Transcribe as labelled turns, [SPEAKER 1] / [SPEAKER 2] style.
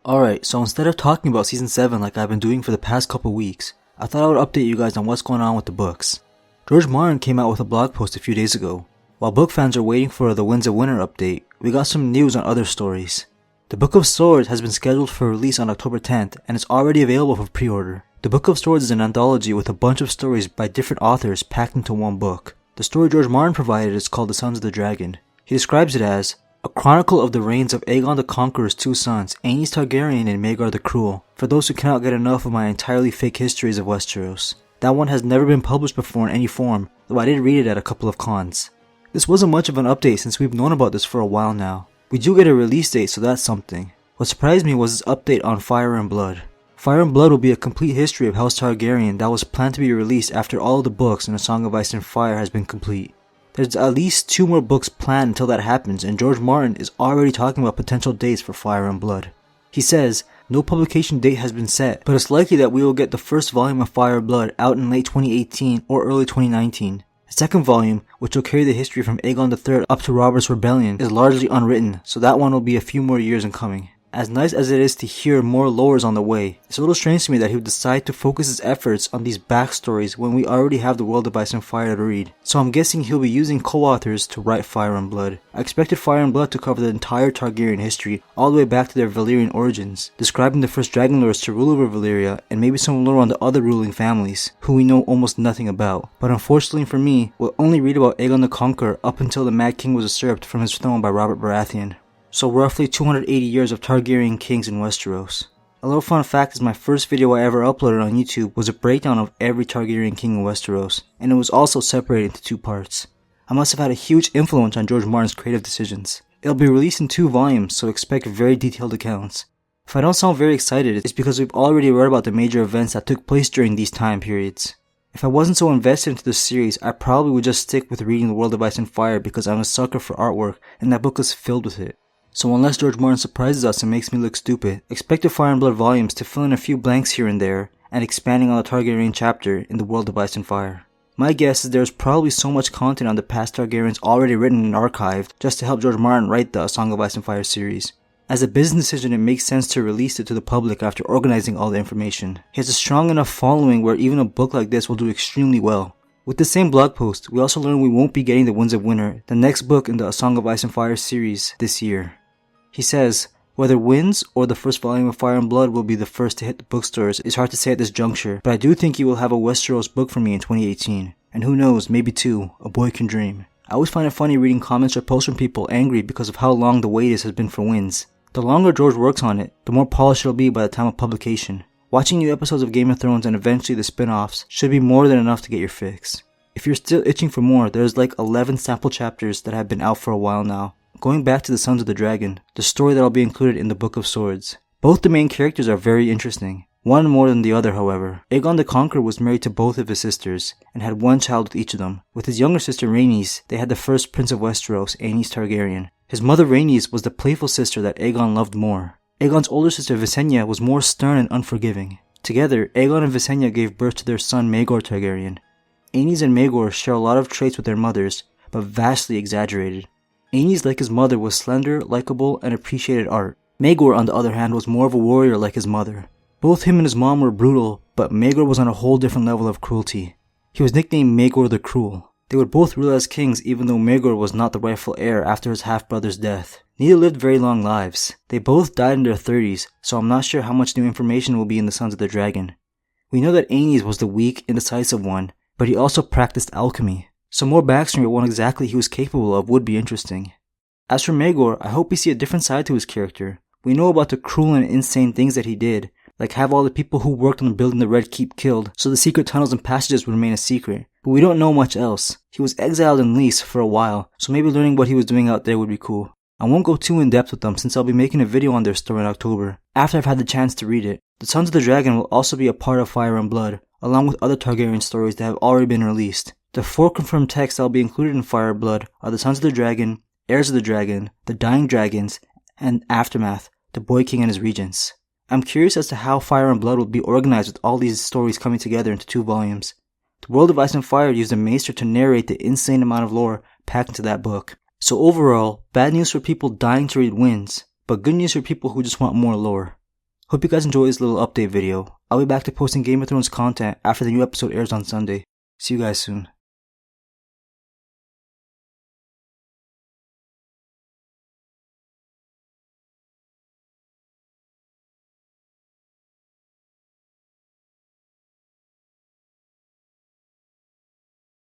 [SPEAKER 1] Alright, so instead of talking about Season 7 like I've been doing for the past couple weeks, I thought I would update you guys on what's going on with the books. George Martin came out with a blog post a few days ago. While book fans are waiting for the Winds of Winter update, we got some news on other stories. The Book of Swords has been scheduled for release on October 10th and is already available for pre-order. The Book of Swords is an anthology with a bunch of stories by different authors packed into one book. The story George Martin provided is called The Sons of the Dragon. He describes it as a chronicle of the reigns of Aegon the Conqueror's two sons, Aenys Targaryen and Maegor the Cruel, for those who cannot get enough of my entirely fake histories of Westeros. That one has never been published before in any form, though I did read it at a couple of cons. This wasn't much of an update since we've known about this for a while now. We do get a release date, so that's something. What surprised me was this update on Fire and Blood. Fire and Blood will be a complete history of House Targaryen that was planned to be released after all of the books in A Song of Ice and Fire has been complete. There's at least 2 more books planned until that happens, and George Martin is already talking about potential dates for Fire and Blood. He says, no publication date has been set, but it's likely that we will get the first volume of Fire and Blood out in late 2018 or early 2019. The second volume, which will carry the history from Aegon III up to Robert's Rebellion, is largely unwritten, so that one will be a few more years in coming. As nice as it is to hear more lores on the way, it's a little strange to me that he would decide to focus his efforts on these backstories when we already have the World of Ice and Fire to read. So I'm guessing he'll be using co-authors to write Fire and Blood. I expected Fire and Blood to cover the entire Targaryen history, all the way back to their Valyrian origins, describing the first Dragon Lords to rule over Valyria, and maybe some lore on the other ruling families, who we know almost nothing about. But unfortunately for me, we'll only read about Aegon the Conqueror up until the Mad King was usurped from his throne by Robert Baratheon. So roughly 280 years of Targaryen kings in Westeros. A little fun fact is my first video I ever uploaded on YouTube was a breakdown of every Targaryen king in Westeros, and it was also separated into 2 parts. I must have had a huge influence on George Martin's creative decisions. It'll be released in 2 volumes, so expect very detailed accounts. If I don't sound very excited, it's because we've already read about the major events that took place during these time periods. If I wasn't so invested into this series, I probably would just stick with reading The World of Ice and Fire because I'm a sucker for artwork, and that book is filled with it. So unless George Martin surprises us and makes me look stupid, expect the Fire and Blood volumes to fill in a few blanks here and there, and expanding on the Targaryen chapter in the World of Ice and Fire. My guess is there's probably so much content on the past Targaryens already written and archived just to help George Martin write the A Song of Ice and Fire series. As a business decision, it makes sense to release it to the public after organizing all the information. He has a strong enough following where even a book like this will do extremely well. With the same blog post, we also learn we won't be getting the Winds of Winter, the next book in the A Song of Ice and Fire series, this year. He says, whether Winds or the first volume of Fire and Blood will be the first to hit the bookstores is hard to say at this juncture, but I do think you will have a Westeros book for me in 2018. And who knows, maybe 2, a boy can dream. I always find it funny reading comments or posts from people angry because of how long the wait has been for Winds. The longer George works on it, the more polished it'll be by the time of publication. Watching new episodes of Game of Thrones and eventually the spin-offs should be more than enough to get your fix. If you're still itching for more, there's like 11 sample chapters that have been out for a while now. Going back to the Sons of the Dragon, the story that will be included in the Book of Swords. Both the main characters are very interesting. One more than the other, however. Aegon the Conqueror was married to both of his sisters, and had 1 child with each of them. With his younger sister Rhaenys, they had the first Prince of Westeros, Aenys Targaryen. His mother Rhaenys was the playful sister that Aegon loved more. Aegon's older sister Visenya was more stern and unforgiving. Together, Aegon and Visenya gave birth to their son Maegor Targaryen. Aenys and Maegor share a lot of traits with their mothers, but vastly exaggerated. Aenys, like his mother, was slender, likable, and appreciated art. Maegor, on the other hand, was more of a warrior like his mother. Both him and his mom were brutal, but Maegor was on a whole different level of cruelty. He was nicknamed Maegor the Cruel. They would both rule as kings even though Maegor was not the rightful heir after his half-brother's death. Neither lived very long lives. They both died in their 30s, so I'm not sure how much new information will be in the Sons of the Dragon. We know that Aenys was the weak, indecisive one, but he also practiced alchemy. Some more backstory on what exactly he was capable of would be interesting. As for Maegor, I hope we see a different side to his character. We know about the cruel and insane things that he did, like have all the people who worked on building the Red Keep killed, so the secret tunnels and passages would remain a secret. But we don't know much else. He was exiled in Lys for a while, so maybe learning what he was doing out there would be cool. I won't go too in depth with them since I'll be making a video on their story in October, after I've had the chance to read it. The Sons of the Dragon will also be a part of Fire and Blood, along with other Targaryen stories that have already been released. The 4 confirmed texts that will be included in Fire and Blood are The Sons of the Dragon, Heirs of the Dragon, The Dying Dragons, and Aftermath, The Boy King and His Regents. I'm curious as to how Fire and Blood will be organized with all these stories coming together into 2 volumes. The World of Ice and Fire used a maester to narrate the insane amount of lore packed into that book. So overall, bad news for people dying to read Winds, but good news for people who just want more lore. Hope you guys enjoyed this little update video. I'll be back to posting Game of Thrones content after the new episode airs on Sunday. See you guys soon.